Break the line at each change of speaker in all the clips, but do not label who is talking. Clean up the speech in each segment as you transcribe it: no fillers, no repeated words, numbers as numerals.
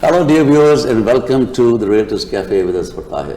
Hello dear viewers and welcome to the Realtors Cafe with us for Tahir.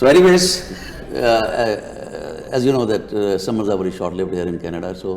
So anyways, as you know that summers are very short-lived here in Canada, so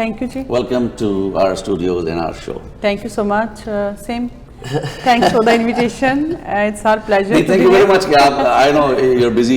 Thank you, Ji.
Welcome to our studios and our show.
Thank you so much. Same. Thanks for the invitation. It's our pleasure.
Thank you very much. I know you're busy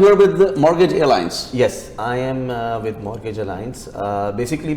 you are with Mortgage Alliance?
Yes, I am with Mortgage Alliance. Basically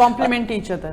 Complement each other.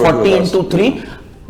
40 into 3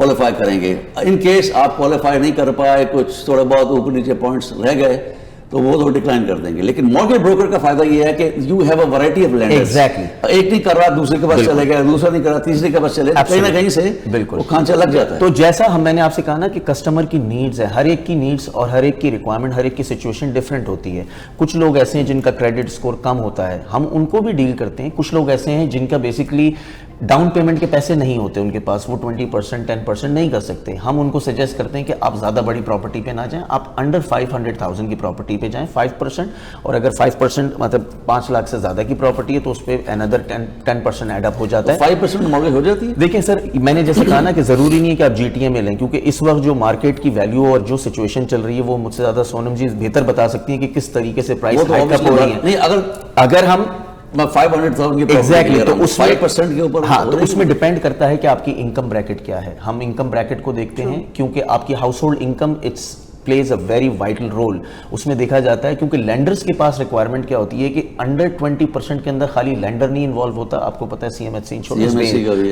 qualify کریں گے. In case آپ qualify نہیں کر پائے, کچھ تھوڑا بہت اوپر نیچے پوائنٹس رہ گئے, تو وہ تو ڈکلائن کر دیں گے. لیکن مارگیج بروکر کا فائدہ یہ ہے کہ you have a variety of landers.
Exactly,
ایک نہیں کر رہا دوسرے کے پاس چلے گا, دوسرا نہیں کر رہا تیسرے کے پاس چلے, کہیں نہ کہیں سے
بالکل
وہ کھانچا لگ جاتا ہے.
تو جیسا میں نے آپ سے کہا نا کہ کسٹمر کی نیڈز ہے, ہر ایک کی نیڈز اور ہر ایک کی ریکوائرمنٹ, ہر ایک کی سچویشن ڈفرینٹ ہوتی ہے. کچھ لوگ ایسے ہیں جن کا کریڈٹ اسکور کم ہوتا ہے, ہم ان کو بھی ڈیل کرتے ہیں. کچھ لوگ ایسے ہیں جن کا بیسکلی ڈاؤن پیمنٹ کے پیسے نہیں ہوتے ان کے پاس, وہ 20% 10% نہیں کر سکتے. ہم ان کو سجیسٹ کرتے ہیں کہ آپ زیادہ بڑی پراپرٹی پہ نہ جائیں, آپ انڈر 500,000 کی پراپرٹی پہ جائیں 5%, اور اگر 5% مطلب 5 لاکھ سے زیادہ کی پراپرٹی ہے تو اس پہ another 10% ایڈ اپ ہو جاتا ہے.
5% مارگیج ہو جاتی ہے.
دیکھیں سر, میں نے جیسے کہا نا کہ ضروری نہیں ہے کہ آپ GTA میں لیں, کیونکہ اس وقت جو مارکیٹ کی ویلیو اور جو سچویشن چل رہی ہے وہ مجھ سے زیادہ سونم جی بہتر بتا سکتی ہیں کہ کس طریقے سے پرائس ہائیک اپ ہو رہی ہیں.
نہیں,
اگر ہم
500,000 کی
ایگزیکٹلی, تو اس
5% کے اوپر,
ہاں, تو اس میں ڈیپینڈ کرتا ہے کہ آپ کی انکم بریکٹ کیا ہے. ہم انکم بریکٹ کو دیکھتے ہیں کیونکہ آپ کی household income it's plays a very vital role. اس میں دیکھا جاتا ہے کیونکہ لینڈرز کے پاس ریکوائرمنٹ کیا ہوتی ہے کہ انڈر 20% کے اندر خالی لینڈر نہیں انوالو ہوتا, آپ کو پتہ ہے CMHC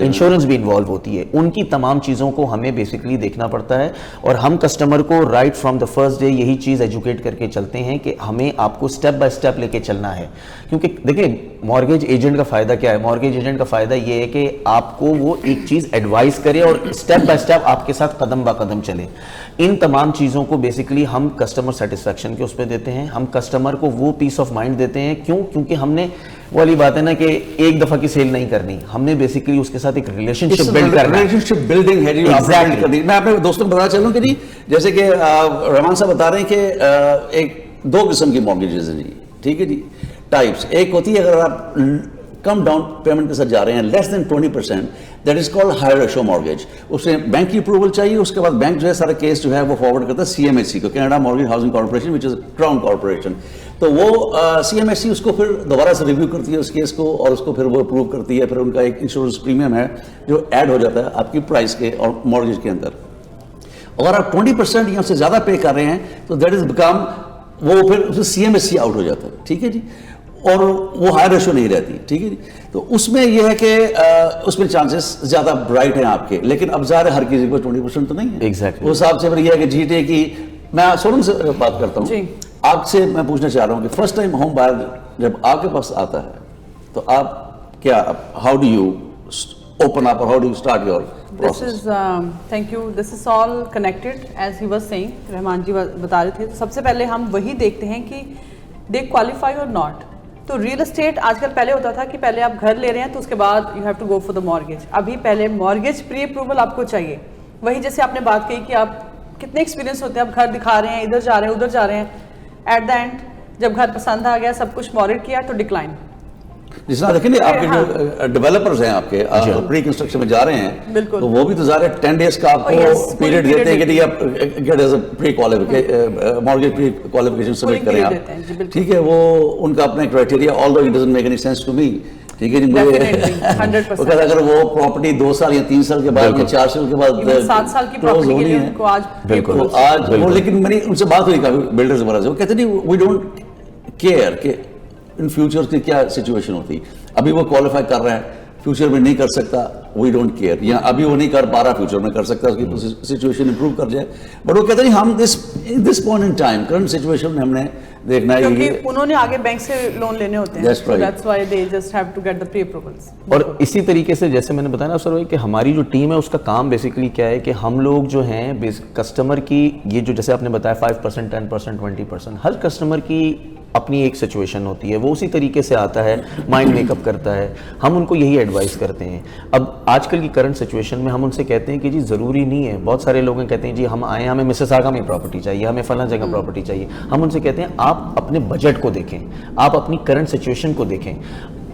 انشورنس بھی انوالو ہوتی ہے. ان کی تمام چیزوں کو ہمیں بیسکلی دیکھنا پڑتا ہے, اور ہم کسٹمر کو right from the first day یہی چیز ایجوکیٹ کر کے چلتے ہیں کہ ہمیں آپ کو اسٹیپ بائی اسٹیپ لے کے چلنا ہے. کیونکہ دیکھیں مارگیج ایجنٹ کا فائدہ کیا ہے, مارگیج ایجنٹ کا فائدہ یہ ہے کہ آپ کو وہ ایک چیز ایڈوائز کرے اور اسٹیپ بائی اسٹیپ آپ کے ساتھ قدم با قدم چلے. ان تمام چیزوں کو بیسکلی ہم کسٹمر سیٹسفیکشن کے اس پہ دیتے ہیں, ہم کسٹمر کو وہ پیس آف مائنڈ دیتے ہیں. کیوں؟ کیونکہ ہم نے وہ والی بات ہے نا کہ ایک دفعہ کی سیل نہیں کرنی, ہم نے بیسکلی اس کے ساتھ ایک ریلیشن شپ بلڈ کرنا ہے.
ریلیشن شپ بلڈنگ ہے جی. میں اپنے دوستوں کو بتا چلوں کہ جی جیسے کہ رحمان صاحب بتا رہے ہیں کہ ایک 2 قسم کی مارگیجز ہیں جی, ٹھیک ہے جی, ٹائپس. ایک ہوتی ہے اگر آپ کم ڈاؤن پیمنٹ کے ساتھ جا رہے ہیں less than 20%, that is called high ratio mortgage. اس میں بینک کی اپروول چاہیے, اس کے بعد بینک جو ہے سارا کیس جو ہے وہ فارورڈ کرتا ہے CMHC کو, کینیڈا مارگیج ہاؤسنگ کارپوریشن وچ از کراؤن کارپوریشن. تو وہ CMHC اس کو پھر دوبارہ سے ریویو کرتی ہے اس کیس کو, اور اس کو پھر وہ اپروو کرتی ہے. پھر ان کا ایک انشورنس پریمیم ہے جو ایڈ ہو جاتا ہے آپ کی پرائز کے اور مارگیج کے اندر. اگر آپ 20% یا اس سے زیادہ پے کر رہے ہیں تو دیٹ از بیکم, وہ پھر CMHC آؤٹ ہو جاتا ہے, ٹھیک ہے جی, اور وہ ہائی ریشو نہیں رہتی, ٹھیک ہے جی. تو اس میں یہ ہے کہ اس میں چانسز زیادہ برائٹ ہیں آپ کے, لیکن اب ظاہر ہر کسی کو 20% تو نہیں ہے.
ایگزیکٹلی,
اس حساب سے پھر یہ ہے کہ GTA کی, میں سونم سے بات کرتا ہوں, آپ سے میں پوچھنا چاہ رہا ہوں کہ فرسٹ ٹائم ہوم بائر جب آپ کے پاس آتا ہے تو آپ کیا, how do you open up اور how do you start your process?
Thank you. This is all connected as he was saying, Rahman ji بتا رہے تھے. سب سے پہلے ہم وہی دیکھتے ہیں کہ دے کوالیفائی اور ناٹ. تو ریئل اسٹیٹ آج کل پہلے ہوتا تھا کہ پہلے آپ گھر لے رہے ہیں تو اس کے بعد you have to go for the mortgage. ابھی پہلے مارگیج پری اپروول آپ کو چاہیے. وہی جیسے آپ نے بات کہی کہ آپ کتنے ایکسپیرینس ہوتے ہیں, آپ گھر دکھا رہے ہیں, ادھر جا رہے ہیں ادھر جا رہے ہیں, ایٹ دا اینڈ جب گھر پسند آ گیا سب کچھ مارگیج کیا تو ڈکلائن.
جس طرح دیکھیں آپ کے جو ڈیولپرز ہیں آپ کے پری کنسٹرکشن میں جا رہے ہیں تو وہ بھی تو ظاہر 10 days کا آپ کو پیریڈ دیتے ہیں کہ آپ get as a pre mortgage pre qualification submit کریں آپ, ٹھیک ہے. وہ ان کا اپنا criteria, although it doesn't make any sense to me, ٹھیک ہے جی. مجھے اگر وہ پراپرٹی 2 سال یا 3 سال کے بعد یا 4 سال کے بعد
7 سال کی پراپرٹی کے لیے ان کو
آج وہ, لیکن میری ان سے بات ہوئی کافی بلڈرز وغیرہ سے, وہ کہتے نہیں وی ڈونٹ کیئر کہ ان فیوچر کی کیا سچویشن ہوتی. ابھی وہ کوالیفائی کر رہا ہے, فیوچر میں نہیں کر سکتا, وی ڈونٹ کیئر. یا ابھی وہ نہیں کر پا رہا, فیوچر میں کر سکتا, اس کی سچویشن امپروو کر جائے. بٹ وہ کہتے ہیں ہم this point in time current situation میں ہم نے دیکھنا ہے
کیونکہ انہوں نے آگے بینک سے لون لینے ہوتے ہیں, so that's why they just have to get the pre-approvals.
اور اسی طریقے سے جیسے میں نے بتایا نا سر کہ ہماری جو ٹیم ہے اس کا کام بیسکلی کیا ہے کہ ہم لوگ جو ہیں کسٹمر کی یہ جو جیسے آپ نے بتایا 5%, 10%, 20%, ہر کسٹمر کی اپنی ایک سچویشن ہوتی ہے, وہ اسی طریقے سے آتا ہے, مائنڈ میک اپ کرتا ہے. ہم ان کو یہی ایڈوائز کرتے ہیں. اب آج کل کی کرنٹ سچویشن میں ہم ان سے کہتے ہیں کہ جی ضروری نہیں ہے, بہت سارے لوگ کہتے ہیں جی ہم آئے, ہمیں مسیساگا میں پراپرٹی چاہیے, ہمیں فلاں جگہ پراپرٹی چاہیے. ہم ان سے کہتے ہیں آپ اپنے بجٹ کو دیکھیں, آپ اپنی کرنٹ سچویشن کو دیکھیں.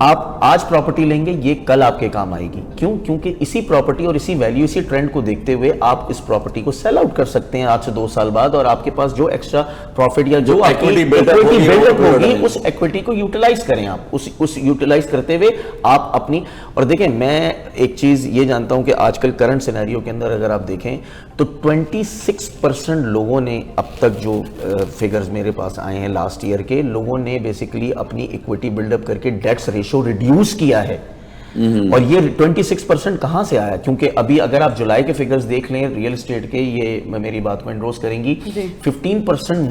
آپ آج پراپرٹی لیں گے, یہ کل آپ کے کام آئے گی. کیوں؟ کیونکہ اسی پراپرٹی اور اسی ویلیو, اسی ٹرینڈ کو دیکھتے ہوئے آپ اس پراپرٹی کو سیل آؤٹ کر سکتے ہیں آج سے 2 سال بعد, اور آپ کے پاس جو ایکسٹرا پروفٹ یا جو ایکویٹی بلڈ اپ ہوگی اس ایکویٹی کو یوٹیلائز کریں. آپ اس یوٹیلائز کرتے ہوئے آپ اپنی, اور دیکھیں میں ایک چیز یہ جانتا ہوں کہ آج کل کرنٹ سینیریو کے اندر اگر آپ دیکھیں تو 26% لوگوں نے اب تک جو فگرز میرے پاس آئے ہیں لاسٹ ایئر کے, لوگوں نے بیسکلی اپنی ایکویٹی بلڈ اپ کر کے ڈیٹس ریشو ریڈیوس کیا ہے. اور یہ 26% کہاں سے آیا؟ کیونکہ ابھی اگر آپ جولائی کے فگرز دیکھ لیں ریئل اسٹیٹ کے, یہ میری بات کو انڈورس کریں گی, 15%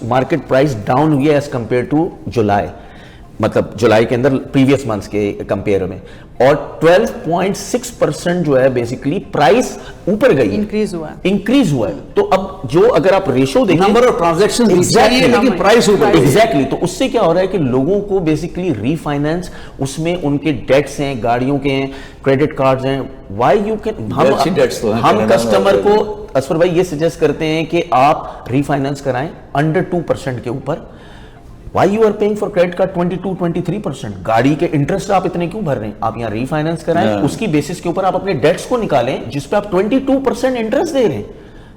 مارکیٹ پرائس ڈاؤن ہوئی ہے ایز کمپیئر ٹو جولائی, مطلب جولائی کے اندر پریویس منتھس کے کمپیئر میں, اور 12.6% جو ہے بیسیکلی پرائس اوپر گئی, انکریز ہوا ہے. تو اب جو اگر آپ ریشو دیکھیں,
نمبر آف ٹرانزیکشن لیکن پرائس اوپر,
ایگزیکٹلی, تو اس سے کیا ہو رہا ہے کہ لوگوں کو بیسیکلی ری فائنینس, اس میں ان کے ڈیٹس ہیں, گاڑیوں کے ہیں, کریڈٹ کارڈز ہیں, وائی یو کین, ہم کسٹمر کو اسفر بھائی یہ سجیسٹ کرتے ہیں کہ آپ ری فائنینس کرائیں انڈر 2% کے اوپر. Why you are paying for credit card 22-23%? گاڑی کے انٹرسٹ آپ اتنے کیوں بھر رہے ہیں؟ آپ یہاں ری فائنینس کرائیں, اس کی بیسس کے اوپر آپ اپنے ڈیٹس کو نکالیں جس پہ آپ 22% انٹرسٹ دے رہے ہیں,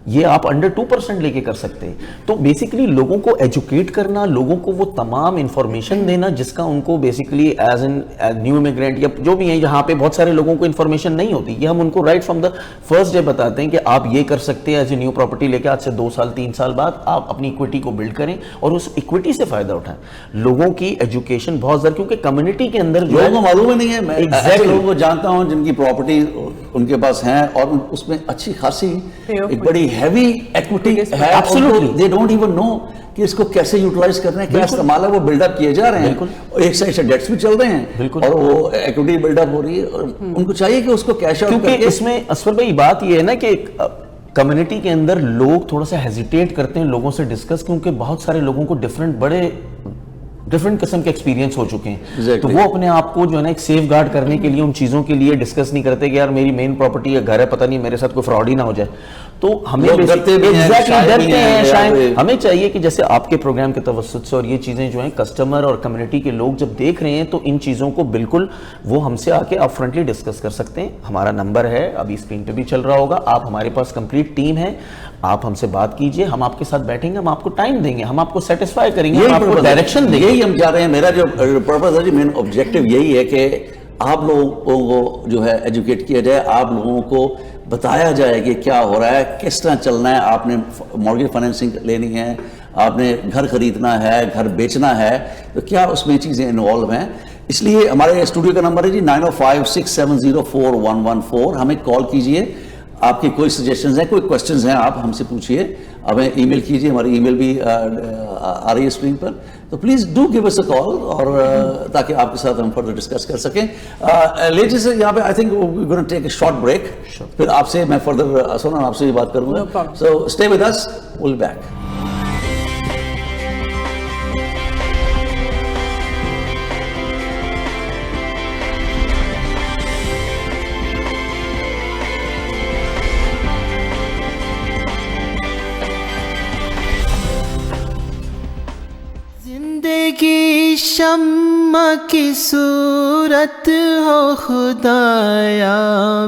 یہ آپ انڈر 2% لے کے کر سکتے ہیں. تو بیسیکلی لوگوں کو ایجوکیٹ کرنا, لوگوں کو وہ تمام انفارمیشن دینا جس کا ان کو basically as an new immigrant یا جو بھی ہیں, یہاں پہ بہت سارے لوگوں کو انفارمیشن نہیں ہوتی, یہ ہم ان کو right from the first day بتاتے ہیں کہ آپ یہ کر سکتے ہیں ایز اے نیو پراپرٹی لے کے آج سے 2 سال 3 سال بعد آپ اپنی اکویٹی کو بلڈ کریں اور اس اکویٹی سے فائدہ اٹھائیں. لوگوں کی ایجوکیشن بہت ضروری, کیونکہ کمیونٹی کے اندر جو
لوگوں کو معلوم ہی نہیں ہے. میں لوگوں کو جانتا ہوں جن کی پراپرٹی ان کے پاس ہیں اور اس میں اچھی خاصی ایک بڑی ہیوی ایکوٹی ہے, they don't even know کہ اس کو کیسے یوٹیلائز کرنا ہے, کیا استعمال ہے, وہ بلڈ اپ کیے جا رہے ہیں, اور ایک سائڈ سے ڈیٹس بھی چل رہے ہیں اور وہ ایکوٹی بلڈ اپ ہو رہی ہے, اور ان کو چاہیے کہ اس کو کیش آؤٹ کر کے.
اس میں اسفر بھائی بات یہ ہے نا کہ کمیونٹی کے اندر لوگ تھوڑا سا ہیزیٹیٹ کرتے ہیں لوگوں سے ڈسکس, کیونکہ بہت سارے لوگوں کو ڈفرنٹ قسم کے ایکسپیرینس ہو چکے ہیں, تو وہ اپنے آپ کو جو ہے نا ایک سیف گارڈ کرنے کے لیے ان چیزوں کے لیے ڈسکس نہیں کرتے کہ یار میری مین پراپرٹی ہے, گھر ہے, پتہ نہیں میرے ساتھ کوئی فراڈ ہی نہ ہو جائے. تو ہمیں ڈرتے ہیں شاید, ہمیں چاہیے کہ جیسے آپ کے پروگرام کے توسط سے اور یہ چیزیں جو ہیں کسٹمر اور کمیونٹی کے لوگ جب دیکھ رہے ہیں تو ان چیزوں کو بالکل وہ ہم سے آ کے آپ فرنٹلی ڈسکس کر سکتے ہیں. ہمارا نمبر ہے ابھی اسکرین پہ بھی چل رہا ہوگا, آپ ہمارے پاس کمپلیٹ ٹیم ہے, آپ ہم سے بات کیجئے, ہم آپ کے ساتھ بیٹھیں گے, ہم آپ کو ٹائم دیں گے, ہم آپ کو سیٹسفائی کریں گے, ہم آپ کو ڈائریکشن دیں گے.
یہی ہم چاہ رہے ہیں, میرا جو پرپس ہے جی, مین آبجیکٹو یہی ہے کہ آپ لوگوں کو جو ہے ایجوکیٹ کیا جائے, آپ لوگوں کو بتایا جائے کہ کیا ہو رہا ہے, کس طرح چلنا ہے, آپ نے مارگیج فائنینسنگ لینی ہے, آپ نے گھر خریدنا ہے, گھر بیچنا ہے, تو کیا اس میں چیزیں انوالو ہیں. اس لیے ہمارے اسٹوڈیو کا نمبر ہے جی 9056704114, ہمیں کال کیجئے, آپ کی کوئی سجیشنز ہیں, کوئی کوسچنز ہیں, آپ ہم سے پوچھئے, ہمیں ای میل کیجئے, ہماری ای میل بھی آ رہی ہے اسکرین پر, تو پلیز ڈو گیو اس اے کال, اور تاکہ آپ کے ساتھ ہم فردر ڈسکس کر سکیں. لیڈیز یہاں پہ I think we gonna take a short break, پھر آپ سے میں فردر سونا آپ سے بھی بات کروں گا, so stay with us, will back.
زندگی شمع کی صورت ہو خدایا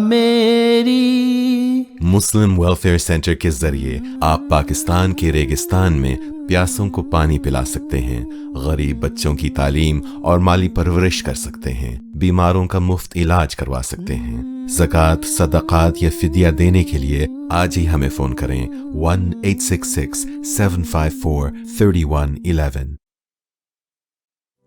میری.
مسلم ویلفیئر سینٹر کے ذریعے آپ پاکستان کے ریگستان میں پیاسوں کو پانی پلا سکتے ہیں, غریب بچوں کی تعلیم اور مالی پرورش کر سکتے ہیں, بیماروں کا مفت علاج کروا سکتے ہیں. زکوٰۃ, صدقات یا فدیہ دینے کے لیے آج ہی ہمیں فون کریں 1-866-754-3111.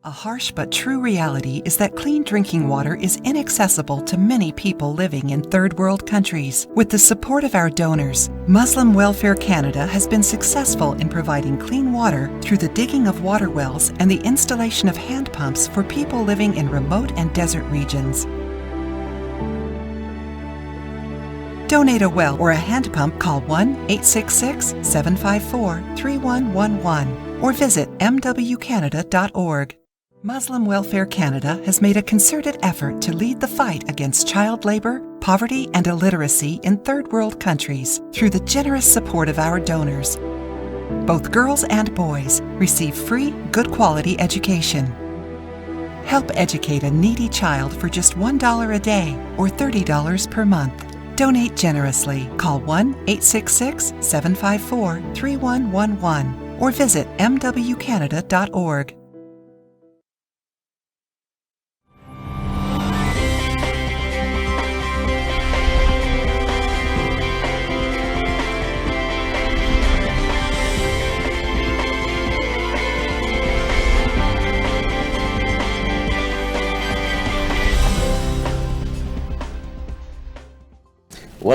A harsh but true reality is that clean drinking water is inaccessible to many people living in third world countries. With the support of our donors, Muslim Welfare Canada has been successful in providing clean water through the digging of water wells and the installation of hand pumps for people living in remote and desert regions. Donate a well or a hand pump, call 1-866-754-3111 or visit mwcanada.org. Muslim Welfare Canada has made a concerted effort to lead the fight against child labor, poverty, and illiteracy in third world countries through the generous support of our donors. Both girls and boys receive free, good quality education. Help educate a needy child for just $1 a day or $30 per month. Donate generously. Call 1-866-754-3111 or visit mwcanada.org.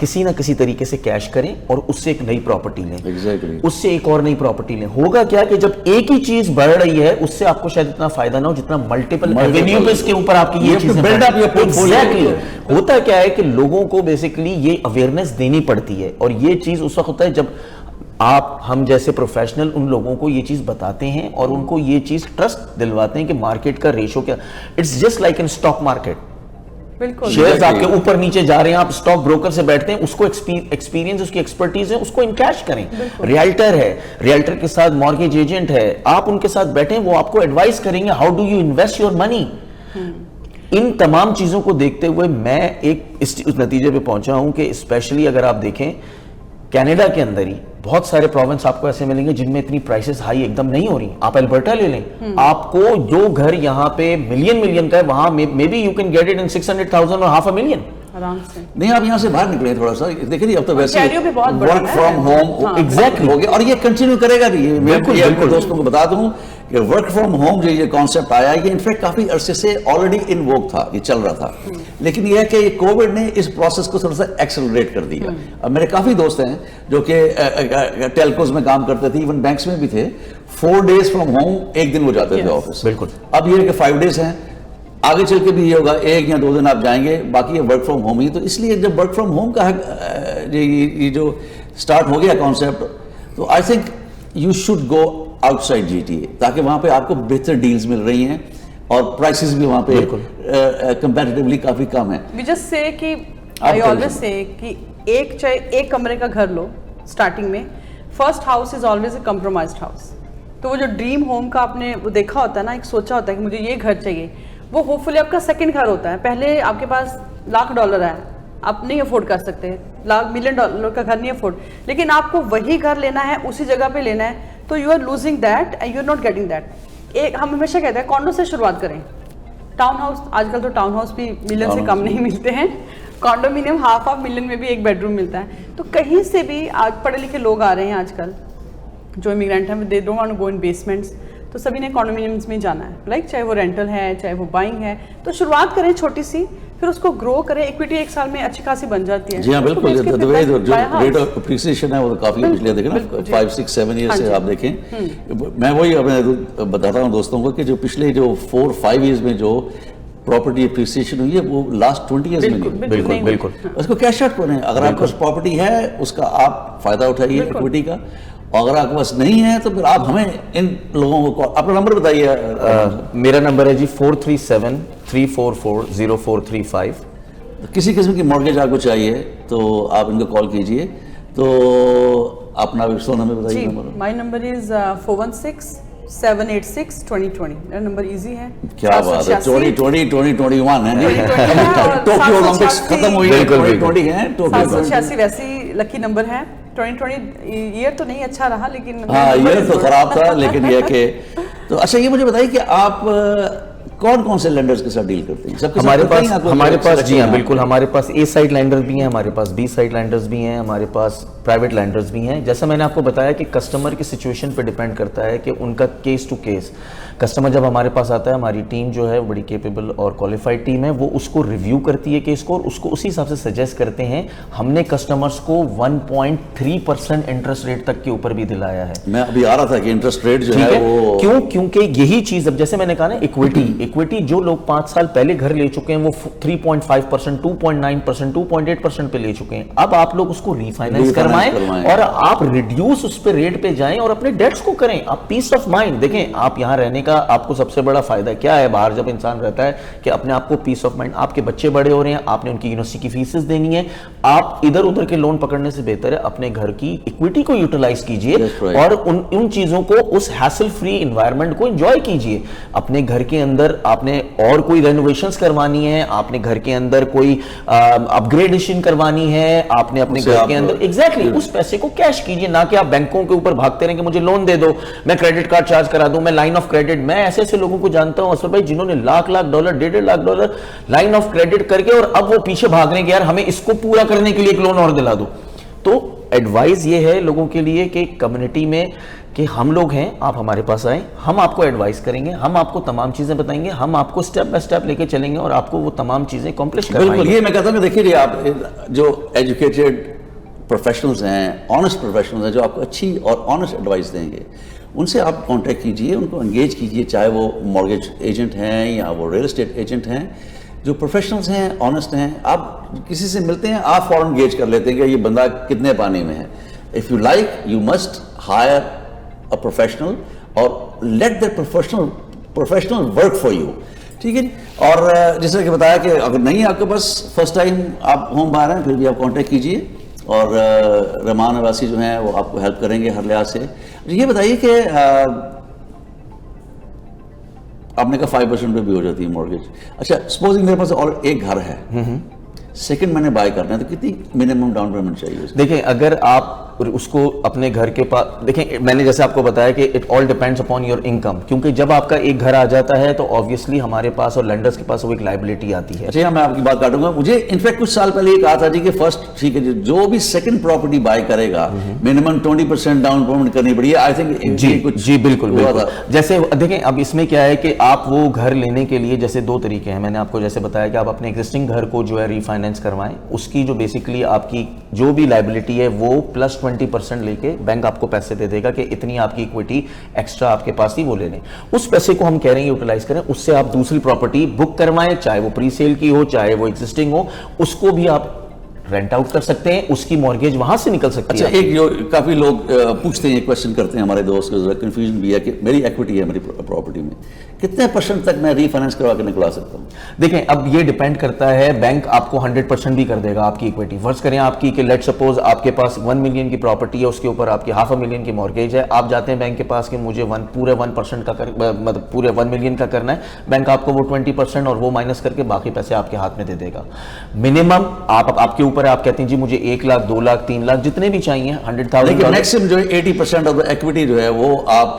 کسی نہ کسی طریقے سے cash کریں اور اس سے ایک نئی پراپرٹی لیں,
Exactly.
اس سے ایک اور نئی پراپرٹی لیں. ہوگا کیا کہ جب ایک ہی چیز بڑھ رہی ہے اس سے آپ کو شاید اتنا فائدہ نہ ہو جتنا ملٹیپل ایونیو پہ اس کے اوپر آپ کی یہ چیزیں
build up your portfolio.
Exactly. ہوتا کیا ہے کہ لوگوں کو بیسیکلی یہ اویئرنیس دینی پڑتی ہے, اور یہ چیز اس وقت ہوتا ہے جب ہم جیسے پروفیشنل ان لوگوں کو یہ چیز بتاتے ہیں اور ان کو یہ چیز ٹرسٹ دلواتے ہیں کہ مارکیٹ کا ریشو کیا. It's just like in stock market,
بالکل
شیئرز آپ کے اوپر نیچے جا رہے ہیں, آپ اسٹاک بروکر سے بیٹھتے ہیں, اس کو ایکسپیرینس, اس کی ایکسپرٹیز ہے, اس کو انکیش کریں. ریئلٹر ہے, ریئلٹر کے ساتھ مارگیج ایجنٹ ہے, آپ ان کے ساتھ بیٹھیں, وہ آپ کو ایڈوائز کریں گے how do you invest your money. ان تمام چیزوں کو دیکھتے ہوئے میں ایک اس نتیجے پہ پہنچا ہوں کہ اسپیشلی اگر آپ دیکھیں کینیڈا کے اندر ہی بہت سارے پروونس آپ کو ایسے ملیں گے جن میں اتنی پرائسز ہائی ایک دم نہیں ہو رہی. آپ البرٹا لے لیں, آپ کو جو گھر یہاں پہ ملین کا ہے وہاں maybe you can get it in 600,000 اور half a million.
آرام سے
نہیں, آپ یہاں سے باہر نکلیں تھوڑا سا, دیکھیں اب تو ویسے ورک فرام ہوم
ایگزیکٹلی
ہو گیا اور یہ کنٹینیو کرے گا بھی. میں اپنے دوستوں کو بتا دوں کہ ورک فرام ہوم جو یہ کانسیپٹ آیا یہ انفیکٹ کافی عرصے سے آلریڈی ان ووگ تھا, یہ چل رہا تھا, لیکن یہ ہے کہ کووڈ نے اس پروسیس کو تھوڑا سا ایکسلریٹ کر دیا. اب میرے کافی دوست ہیں جو کہ ٹیلکوز میں کام کرتے تھے, ایون بینکس میں بھی تھے, 4 days فرام ہوم, ایک دن وہ جاتے تھے آفس.
بالکل.
اب یہ ہے کہ 5 days ہیں, آگے چل کے بھی یہ ہوگا 1 یا 2 دن آپ جائیں گے, باقی یہ ورک فرام ہوم ہی. تو اس لیے جب ورک فرام ہوم کا یہ جو اسٹارٹ ہو گیا کانسیپٹ, تو I think you should go outside G T A, تاکہ وہاں پہ آپ کو بہتر ڈیلز مل رہی ہیں اور پرائسز بھی وہاں پہ کمپیریٹیولی کافی کم ہیں.
We just say کہ I always say کہ ایک کمرے کا گھر لو اسٹارٹنگ میں, first house is always a compromised house. تو وہ جو ڈریم ہوم کا آپ نے وہ دیکھا ہوتا ہے نا, ایک سوچا ہوتا ہے کہ مجھے یہ گھر چاہیے, وہ ہوپ فلی آپ کا سیکنڈ گھر ہوتا ہے. پہلے آپ کے پاس $1,00,000 ہے, آپ نہیں افورڈ کر سکتے, $1,000,000 کا گھر نہیں افورڈ, لیکن آپ کو وہی گھر لینا ہے, اسی جگہ پہ لینا ہے, تو you are losing that and you are not getting that. ہم ہمیشہ کہتے ہیں کانڈو سے شروعات کریں. ٹاؤن ہاؤس, آج کل تو ٹاؤن ہاؤس بھی ملین سے کم نہیں ملتے ہیں, کانڈومینیم $500,000 میں بھی ایک بیڈ روم ملتا ہے. تو کہیں سے بھی آج پڑھے لکھے لوگ آ رہے ہیں آج کل جو امیگرینٹ ہیں, they don't want to go in basements, تو سبھی نے کانڈومینیمس میں جانا ہے, لائک چاہے وہ رینٹل ہے چاہے وہ بائنگ ہے. تو شروعات کریں چھوٹی سی, پھر اس کو گرو کریں, ایکویٹی 1 سال میں اچھی خاصی بن جاتی ہے.
جی ہاں بالکل, جو ریٹ آف اپریسیشن ہے وہ کافی پچھلے دیکھیں نا 5, 6, 7 ایئر سے آپ دیکھیں. میں وہی اپنے بتاتا ہوں دوستوں کو کہ جو پچھلے جو 4, 5 ایئرز میں جو پراپرٹی اپریسیشن ہوئی ہے وہ لاسٹ 20 ایئرز میں نہیں.
بالکل بالکل.
اس کو کیش آؤٹ کریں, اگر آپ کے پاس پراپرٹی ہے اس کا آپ فائدہ اٹھائیے ایکویٹی کا, اور اگر آپ کے پاس نہیں ہے تو پھر آپ ہمیں ان لوگوں کو اپنا نمبر بتائیے.
میرا نمبر ہے جی 437-344-0435.
کسی قسم کی مارگیج آپ کو چاہیے تو آپ ان کو کال کیجئے. تو اپنا نمبر بتائیے.
My number is 416-786-2020. میرا نمبر ایزی ہے.
کیا بات ہے, 2021 ہے, ٹوکیو اولمپکس ختم ہوئی ہے, 2020 ہے,
786 ویسی لکی نمبر ہے. 2020 ایئر تو نہیں اچھا رہا, لیکن
ہاں ایئر تو خراب تھا, لیکن یہ کہ تو اچھا یہ مجھے بتائیے کہ آپ کون سے لینڈرز کے ساتھ ڈیل کرتے ہیں؟
ہمارے پاس جی ہاں بالکل, ہمارے پاس اے سائڈ لینڈرز بھی ہیں, ہمارے پاس بی سائڈ لینڈرز بھی ہیں, ہمارے پاس پرائیویٹ لینڈرز بھی ہیں. جیسا میں نے آپ کو بتایا کہ کسٹمر کی سچویشن پہ ڈیپینڈ کرتا ہے کہ ان کا کیس ٹو کیس. کسٹمر جب ہمارے پاس آتا ہے, ہماری ٹیم جو ہے بڑی کیپیبل اور کوالیفائڈ ٹیم ہے, وہ اس کو ریویو کرتی ہے کیس کو, اور اس کو اسی حساب سے سجیسٹ کرتے ہیں. ہم نے کسٹمرز کو 1.3% انٹرسٹ ریٹ تک کے اوپر بھی دلایا ہے.
میں ابھی آ رہا تھا کہ انٹرسٹ ریٹ جو ہے وہ
کیوں, کیونکہ یہی چیز اب جیسے میں نے کہا نا ایکویٹی جو لوگ 5 سال پہلے گھر لے چکے ہیں وہ 3.5%, 2.9%, 2.8% پہ لے چکے ہیں. اب آپ لوگ اس کو ریفائننس کروائیں اور آپ ریڈیوس اس پہ ریٹ پہ جائیں اور اپنے ڈیٹس کو کریں. آپ پیس آف مائنڈ دیکھیں, آپ یہاں رہنے کا آپ کو سب سے بڑا فائدہ کیا ہے باہر جب انسان رہتا ہے کہ اپنے آپ کو پیس آف مائنڈ. آپ کے بچے بڑے ہو رہے ہیں, آپ نے ان کی یونیورسٹی کی فیسز دینی ہے, آپ ادھر ادھر کے لون پکڑنے سے بہتر ہے اپنے گھر کی ایکویٹی کو یوٹیلائز کیجئے اور ان چیزوں کو, اس ہیسل فری انوائرمنٹ کو انجوائے کیجئے. اپنے گھر کے اندر آپ نے اور کوئی رینوویشنز کروانی ہے, آپ نے گھر کے اندر کوئی اپ گریڈیشن کروانی ہے, آپ نے اپنے گھر کے اندر ایگزیکٹلی اس پیسے کو کیش کیجئے, نہ کہ آپ بینکوں کے اوپر بھاگتے رہیں کہ مجھے لون دے دو, میں کریڈٹ کارڈ چارج کرا دوں, میں لائن آف کریڈٹ. میں ایسے لوگوں کو جانتا ہوں اسد بھائی جنہوں نے $1,00,000, $1.5 لائن آف کریڈٹ کر کے, اور اب وہ پیچھے بھاگ رہے ہیں کہ یار ہمیں اس کو پورا کرنے کے لیے ایک لون اور دلا دو. تو ایڈوائز یہ ہے لوگوں کے لیے کہ کمیونٹی میں کہ ہم لوگ ہیں, آپ ہمارے پاس آئیں, ہم آپ کو ایڈوائز کریں گے, ہم آپ کو تمام چیزیں بتائیں گے, ہم آپ کو اسٹیپ بائی اسٹیپ لے کے چلیں گے اور آپ کو وہ تمام چیزیں کمپلیٹ کروائیں
بالکل.
گے.
یہ میں کہتا ہوں کہ دیکھیے آپ جو ایجوکیٹڈ پروفیشنلز ہیں, آنیسٹ پروفیشنلز ہیں, جو آپ کو اچھی اور آنیسٹ ایڈوائس دیں گے, ان سے آپ کانٹیکٹ کیجئے, ان کو انگیج کیجئے, چاہے وہ مارگیج ایجنٹ ہیں یا وہ ریئل اسٹیٹ ایجنٹ ہیں, جو پروفیشنلز ہیں, آنیسٹ ہیں. آپ کسی سے ملتے ہیں, آپ فوراً انگیج کر لیتے ہیں کہ یہ بندہ کتنے پانی میں ہے. If you like, you must hire a professional اور let that professional work for you. ٹھیک ہے جی. اور جس طرح کہ بتایا کہ اگر نہیں آپ کے پاس فرسٹ ٹائم آپ ہوم باہر ہیں, پھر بھی آپ کانٹیکٹ کیجئے, اور رحمان عباسی جو ہیں وہ آپ کو ہیلپ کریں گے ہر لحاظ سے. یہ بتائیے کہ آپ نے کہا 5% پہ بھی ہو جاتی ہے مارگیج. اچھا سپوزنگ میرے پاس اور ایک گھر ہے, سیکنڈ میں نے بائی کرنا ہے, تو کتنی منیمم ڈاؤن پیمنٹ چاہیے؟
دیکھیں اگر آپ اس کو اپنے گھر کے پاس, دیکھیں میں نے جیسے آپ کو بتایا کہ it all depends upon your income, کیونکہ جب آپ کا ایک گھر آ جاتا ہے تو آبویسلی ہمارے پاس اور لینڈرز کے پاس وہ ایک لائبلٹی آتی ہے.
اچھا میں آپ کی بات کاٹوں گا. مجھے انفیکٹ کچھ سال پہلے یہ کہا تھا جی کہ فرسٹ ٹھیک ہے جو بھی سیکنڈ پراپرٹی بائی کرے گا منیمم 20% ڈاؤن پیمنٹ کرنی پڑی ہے. آئی تھنک
جی بالکل. جیسے دیکھیں اب اس میں کیا ہے کہ آپ وہ گھر لینے کے لیے جیسے دو طریقے ہیں, میں نے آپ کو جیسے بتایا کہ آپ اپنے ایگزسٹنگ گھر کو جو ہے ری فائنینس کروائیں, اس کی جو بیسکلی آپ کی جو بھی لائبلٹی ہے وہ پلس 20% لے کے بینک آپ کو پیسے دے دے گا کہ اتنی آپ کی ایکویٹی ایکسٹرا آپ کے پاس تھی وہ لے لیں. اس پیسے کو ہم کہہ رہے ہیں یوٹیلائز کریں, اس سے آپ دوسری پراپرٹی بک کروائیں, چاہے وہ پری سیل کی ہو چاہے وہ ایگزسٹنگ ہو, اس کو بھی آپ رینٹ آؤٹ کر سکتے ہیں, اس کی مارگیج وہاں سے نکل سکتی ہے.
اچھا ایک جو کافی لوگ پوچھتے ہیں, کوشچن کرتے ہیں ہمارے دوست کو, کنفیوژن بھی ہے کہ میری ایکویٹی ہے میری پراپرٹی میں, کتنے % تک میں ری فائنینس کروا کے نکلا سکتا ہوں؟
دیکھیں اب یہ ڈیپینڈ کرتا ہے, بینک آپ کو 100% بھی کر دے گا آپ کی ایکویٹی. فرض کریں آپ کی کہ لیٹ سپوز آپ کے پاس 1 ملین کی پراپرٹی ہے, اس کے اوپر آپ کی $500,000 کی مارگیج ہے, آپ جاتے ہیں بینک کے پاس کہ مجھے پورے 1% کا مطلب پورے 1 ملین کا کرنا ہے, بینک آپ کو وہ 20% اور وہ مائنس کر کے باقی پیسے آپ کے ہاتھ میں دے دے گا. منیمم آپ کے اوپر ہے, آپ کہتے ہیں جی مجھے 1 لاکھ 2 لاکھ 3 لاکھ جتنے بھی چاہیے 100,000,
لیکن میکسیمم جو ہے 80% آف ایکویٹی جو ہے وہ آپ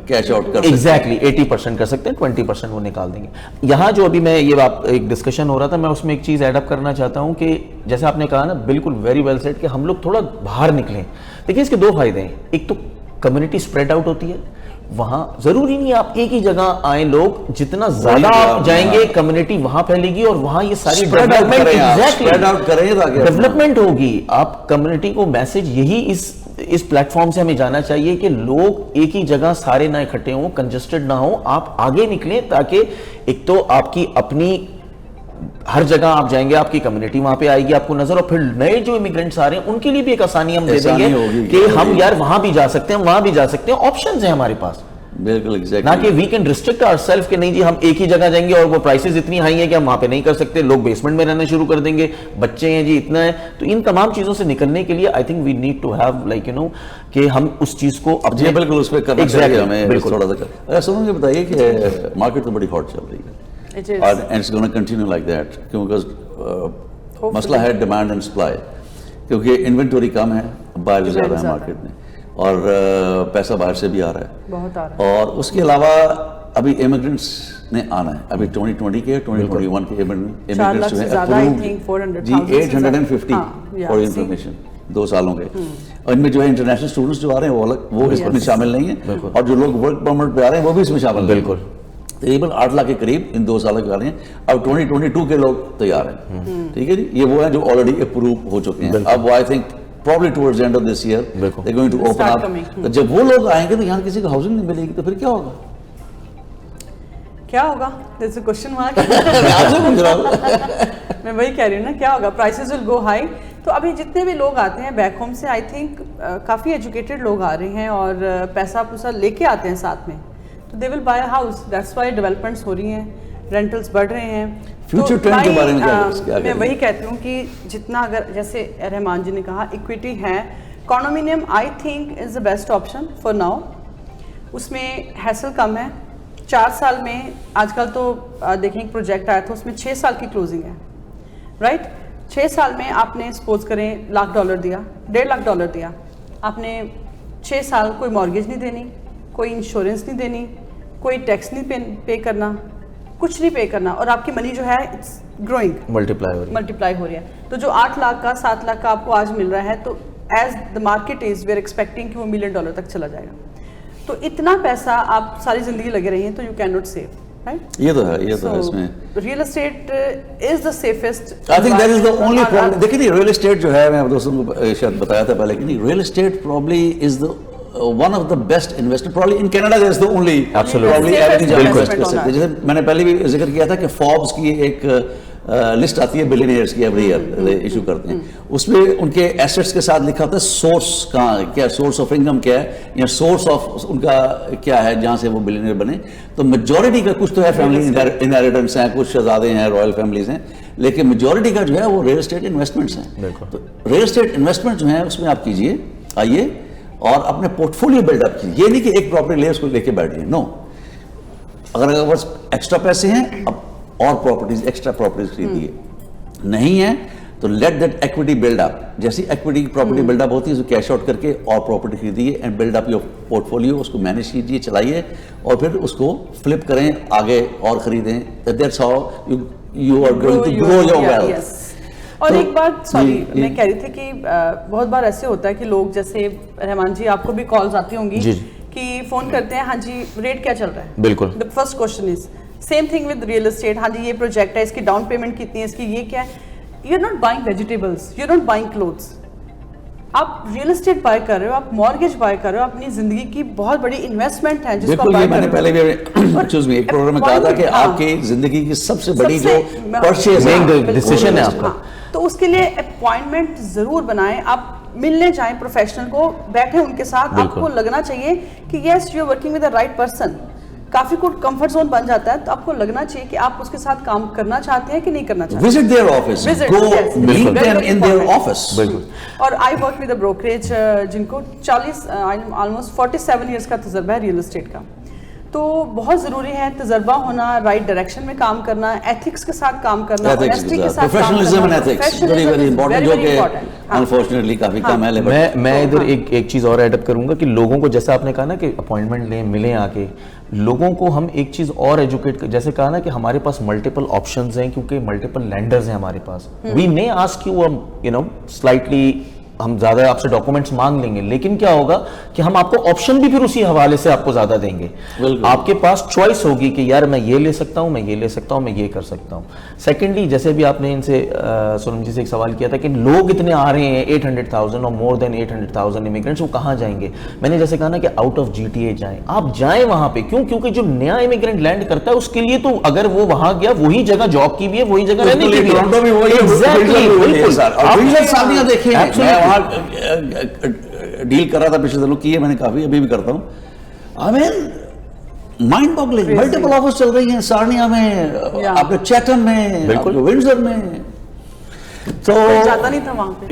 کیش آؤٹ کر سکتے ہیں.
ایگزیکٹلی 80% کر سکتے ہیں, 20% وہ نکال دیں گے. یہاں جو ابھی میں یہ ایک ڈسکشن ہو رہا تھا, میں اس میں ایک چیز ایڈ اپ کرنا چاہتا ہوں کہ جیسے آپ نے کہا نا بالکل ویری ویل سیڈ کہ ہم لوگ تھوڑا باہر نکلیں. دیکھیں اس کے 2 فائدے ہیں, ایک تو کمیونٹی اسپریڈ آؤٹ ہوتی ہے, وہاں ضروری نہیں آپ ایک ہی جگہ آئیں, لوگ جتنا زیادہ آپ جائیں گے کمیونٹی وہاں پھیلے گی اور وہاں یہ ساری ڈیولپمنٹ ہوگی. آپ کمیونٹی کو میسج یہی اس پلیٹ فارم سے ہمیں جانا چاہیے کہ لوگ ایک ہی جگہ سارے نہ اکٹھے ہوں, کنجسٹڈ نہ ہوں, آپ آگے نکلیں تاکہ ایک تو آپ کی اپنی ہر جگہ آپ جائیں گے آپ کی کمیونٹی وہاں پہ آئے گی آپ کو نظر, اور پھر نئے جو امیگرینٹس آ رہے ہیں ان کے لیے بھی ایک آسانی ہم دے دیں گے کہ ہم یار وہاں بھی جا سکتے ہیں وہاں بھی جا سکتے ہیں, آپشنز ہیں ہمارے پاس.
بالکل
نہ کہ we can restrict our self کہ نہیں جی ہم ایک ہی جگہ جائیں گے اور وہ پرائسز اتنی ہائی ہیں کہ ہم وہاں پہ نہیں کر سکتے, لوگ بیسمنٹ میں رہنا شروع کر دیں گے, بچے ہیں جی اتنا ہے. تو ان تمام چیزوں سے نکلنے کے لیے I think we need to have like کہ ہم اس چیز کو
جی بالکل اس پہ کرنا چاہیے ہمیں تھوڑا سا. اچھا سنوں یہ بتائیے کہ مارکیٹ تو بڑی ہاٹ چل رہی ہے اور it's gonna continue like that, کیونکہ مسئلہ ہے ڈیمانڈ اینڈ سپلائی, کیونکہ انوینٹوری کم ہے, باہر زیادہ ہے مارکیٹ میں, اور پیسہ باہر سے بھی آ رہا ہے
بہت آ رہا ہے.
اور اس کے علاوہ ابھی امیگرینٹس نے آنا ہے, ابھی 2020 کے 2021 کے امیگرینٹس جو ہیں اپرووڈ جی 850 فار انفارمیشن 2 سالوں کے, اور ان میں جو ہے انٹرنیشنل اسٹوڈنٹس جو آ رہے ہیں وہ الگ, وہ اس میں شامل نہیں ہیں, اور جو لوگ ورک پرمٹ پہ آ رہے ہیں وہ بھی اس میں شامل. بالکل تقریباً 8 لاکھ کے قریب ان 2 سالوں کے آ رہے ہیں. اب 2022 کے لوگ تیار ہیں. ٹھیک ہے جی, یہ وہ ہیں جو آلریڈی اپروو ہو چکے ہیں. اب وہ I think probably towards the end of this year they're going to open up. تو جب وہ لوگ آئیں گے تو یہاں کسی کو ہاؤسنگ نہیں ملے گی, تو پھر کیا ہوگا؟
کیا ہوگا؟ there's a question mark. میں وہی کہہ رہی ہوں نا, کیا ہوگا؟ prices will go high. تو ابھی جتنے بھی لوگ آتے ہیں بیک ہوم سے آئی تھنک کافی ایجوکیٹڈ لوگ آ رہے ہیں اور پیسہ پوسا لے کے آتے ہیں ساتھ میں, تو they will buy house. That's why developments ہو رہی ہیں, رینٹلس بڑھ رہے ہیں.
فیوچر ٹرینڈ کے بارے میں کیا
میں وہی کہتی ہوں کہ جتنا اگر جیسے رحمان جی نے کہا ایکویٹی ہے, condominium I think is the best option for now. اس میں ہیسل کم ہے, 4 سال میں آج کل تو دیکھیں ایک پروجیکٹ آیا تھا اس میں 6 سال کی کلوزنگ ہے, رائٹ. 6 سال میں آپ نے سپوز کریں $1,00,000 دیا, $1.5 lakh دیا, آپ نے 6 سال کوئی مارگیج نہیں دینی, کوئی انشورنس نہیں دینی, کوئی ٹیکس نہیں پے کرنا, کچھ نہیں پے کرنا, اور آپ کی منی جو ہے اٹس گروئنگ, ملٹیپلائی ہو رہی ہے. تو جو 8 لاکھ کا 7 لاکھ کا آپ کو آج مل رہا ہے, تو as the market is we are expecting کہ وہ $1 million تک چلا جائے گا. تو اتنا پیسہ آپ ساری زندگی لگے رہی ہیں تو یو کین ناٹ سیو.
یہ تو ہے اس میں
real state is the safest.
I think that is the only problem. دیکھیں نہیں ریئل اسٹیٹ جو ہے, میں دوستوں کو شاید بتایا تھا پہلے کہ نہیں, real estate probably is the one of the best investment. Probably in Canada there is the only probably everything invest کر سکتے. جیسے میں نے پہلے بھی ذکر کیا تھا کہ فوربس کی ایک لسٹ آتی ہے بلینئرز کی, ایوری ایئر ایشو کرتے ہیں, اس میں ان کے ایسٹس کے ساتھ لکھا ہوتا ہے سورس کہاں, کیا سورس آف انکم کیا ہے, یا سورس آف ان کا کیا ہے جہاں سے وہ بلینئر بنے. تو میجورٹی کا کچھ تو ہے فیملی انہیریٹنس ہیں, کچھ شہزادے ہیں, رائل فیملیز ہیں, لیکن میجورٹی کا جو ہے وہ ریئل اسٹیٹ انویسٹمنٹس ہیں. تو ریئل اسٹیٹ انویسٹمنٹ جو ہیں اس میں آپ کیجئے, آئیے اور اپنے پورٹ فولیو بلڈ اپ کیجیے. یہ نہیں کہ ایک پراپرٹی لے اس کو لے کے بیٹھ گئے, نو. اگر بس ایکسٹرا پیسے ہیں اب اور پراپرٹیز, ایکسٹرا پراپرٹیز خریدیے. نہیں ہے تو let that equity build up. جیسی ایکویٹی پراپرٹی بلڈ اپ ہوتی ہے اس کو کیش آؤٹ کر کے اور پراپرٹی خریدیے and build up your portfolio. اس کو مینیج کیجیے, چلائیے, اور پھر اس کو فلپ کریں, آگے اور خریدیں. That's how you are going to grow your wealth.
اور ایک بات, سوری, میں کہہ رہی تھی کہ بہت بار ایسے ہوتا ہے کہ لوگ, جیسے رحمان جی آپ کو بھی کالز آتی ہوں گی کہ فون کرتے ہیں, ہاں جی ریٹ کیا چل رہا ہے.
بالکل.
the first question is same thing with real estate. ہاں جی یہ پروجیکٹ ہے, اس کی ڈاؤن پیمنٹ کتنی ہے, اس کی یہ کیا ہے. you're not buying vegetables, you're not buying clothes. آپ ریئل اسٹیٹ بائی کر رہے ہو, آپ مارگیج بائی کر رہے ہو, اپنی زندگی کی بہت بڑی انویسٹمنٹ ہے جس کو
میں نے پہلے بھی ایک پروگرام میں کہا تھا کہ آپ کی زندگی کی سب سے بڑی جو پرچیز
ڈیسیژن ہے آپ کا,
تو اس کے لیے اپوائنٹمنٹ ضرور بنائیں. آپ ملنے جائیں پروفیشنل کو, بیٹھیں ان کے ساتھ, آپ کو لگنا چاہیے کہ yes you are working with the right person. کافی کچھ کمفرٹ زون بن جاتا ہے, تو آپ کو لگنا چاہیے کہ آپ اس کے ساتھ کام کرنا چاہتے ہیں کہ نہیں کرنا چاہتے.
visit their office, go meet them in their office.
اور I work with a brokerage جن کو almost 47 years کا تجربہ ہے ریئل اسٹیٹ کا. تو بہت ضروری ہے تجربہ ہونا, رائٹ ڈائریکشن میں کام کرنا, ایتھکس کے ساتھ کام کرنا, آنیسٹی کے ساتھ کام کرنا.
Professionalism and ethics very very important, جو کہ unfortunately کافی کم ہے.
میں ادھر ایک چیز اور ایڈ اپ کروں گا کہ لوگوں کو, جیسا آپ نے کہا نا کہ اپوائنٹمنٹ لیں, ملیں آ کے, لوگوں کو ہم ایک چیز اور ایجوکیٹ, جیسے کہا نا کہ ہمارے پاس ملٹیپل آپشنز ہیں کیونکہ ملٹیپل لینڈرز ہیں ہمارے پاس. وی مے آسک یو سلائٹلی ہم زیادہ آپ سے ڈاکومنٹس مانگ لیں گے, لیکن کیا ہوگا کہ ہم آپ کو آپشن بھی پھر اسی حوالے سے آپ کو زیادہ دیں گے. آپ کے پاس چوائس ہوگی کہ یار میں یہ لے سکتا ہوں, میں یہ لے سکتا ہوں, میں یہ کر سکتا ہوں. سیکنڈلی, جیسے بھی آپ نے ان سے سونم جی سے ایک سوال کیا تھا کہ لوگ اتنے آ رہے ہیں 800,000 اور مور دین 800,000 امیگرینٹس, وہ کہاں جائیں گے. میں نے جیسے کہا نا کہ آؤٹ آف GTA جائیں, آپ جائیں وہاں پہ. کیوں؟ کیونکہ جو نیا امیگرینٹ لینڈ کرتا ہے اس کے لیے تو اگر وہ وہاں گیا, وہی جگہ جاب کی بھی ہے, وہی جگہ رہنے کی بھی ہے.
ڈیل کر رہا تھا پچھلے دنوں, کی ہے میں نے کافی, ابھی بھی کرتا ہوں. I mean mind boggling, multiple office چل رہی ہیں سارنیا میں, آپ کے چیٹم میں, آپ کے ونڈزر میں. تو
جاتا نہیں تھا وہاں پہ,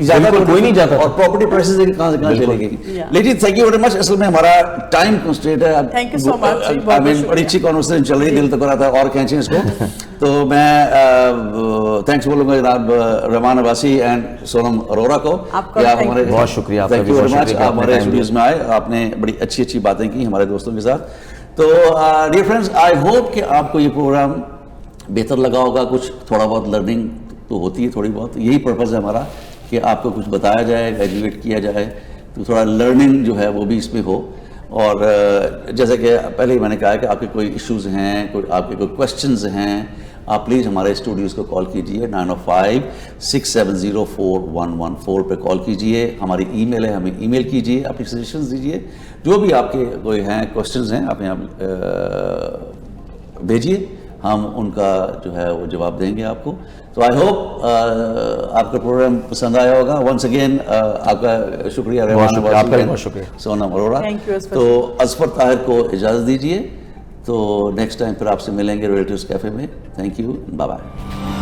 کوئی نہیں جاتا,
اور پراپرٹی پرائسز کہاں سے کہاں چلے گی. لیکن تھینک یو ویری مچ. اصل میں ہمارا ٹائم کنسٹرینٹ ہے.
تھینک یو سو مچ.
بڑی اچھی کانورسیشن چل رہی, دل تو کر رہا تھا اور کھینچیں اس کو. تو میں تھینکس بولوں گا جناب رحمان عباسی اینڈ سونم ارورا کو.
بہت شکریہ,
تھینک یو ویری مچ. آپ ہمارے اسٹوڈیوز میں آئے, آپ نے بڑی اچھی اچھی باتیں کی ہمارے دوستوں کے ساتھ. تو ڈیئر فرینڈز, آئی ہوپ کہ آپ کو یہ پروگرام بہتر لگا ہوگا. کچھ تھوڑا بہت لرننگ تو ہوتی ہے, تھوڑی بہت. یہی پرپز ہے ہمارا کہ آپ کو کچھ بتایا جائے, ایجوکیٹ کیا جائے, تو تھوڑا لرننگ جو ہے وہ بھی اس میں ہو. اور جیسے کہ پہلے ہی میں نے کہا کہ آپ کے کوئی ایشوز ہیں, آپ کے کوئی کویشچنز ہیں, آپ پلیز ہمارے اسٹوڈیوز کو کال کیجئے. 905-670-4114 پہ کال کیجئے. ہماری ای میل ہے, ہمیں ای میل کیجئے, اپنی سجیشنز دیجئے, جو بھی آپ کے کوئی ہیں کویشچنز ہیں آپ یہاں بھیجئے, ہم ان کا جو ہے وہ جواب دیں گے آپ کو. تو آئی ہوپ آپ کا پروگرام پسند آیا ہوگا. ونس اگین آپ کا شکریہ رحمان, سونم ارورا. تو اظفر طاہر کو اجازت دیجیے. تو نیکسٹ ٹائم پھر آپ سے ملیں گے ریلیٹیوز کیفے میں. Thank you, bye bye.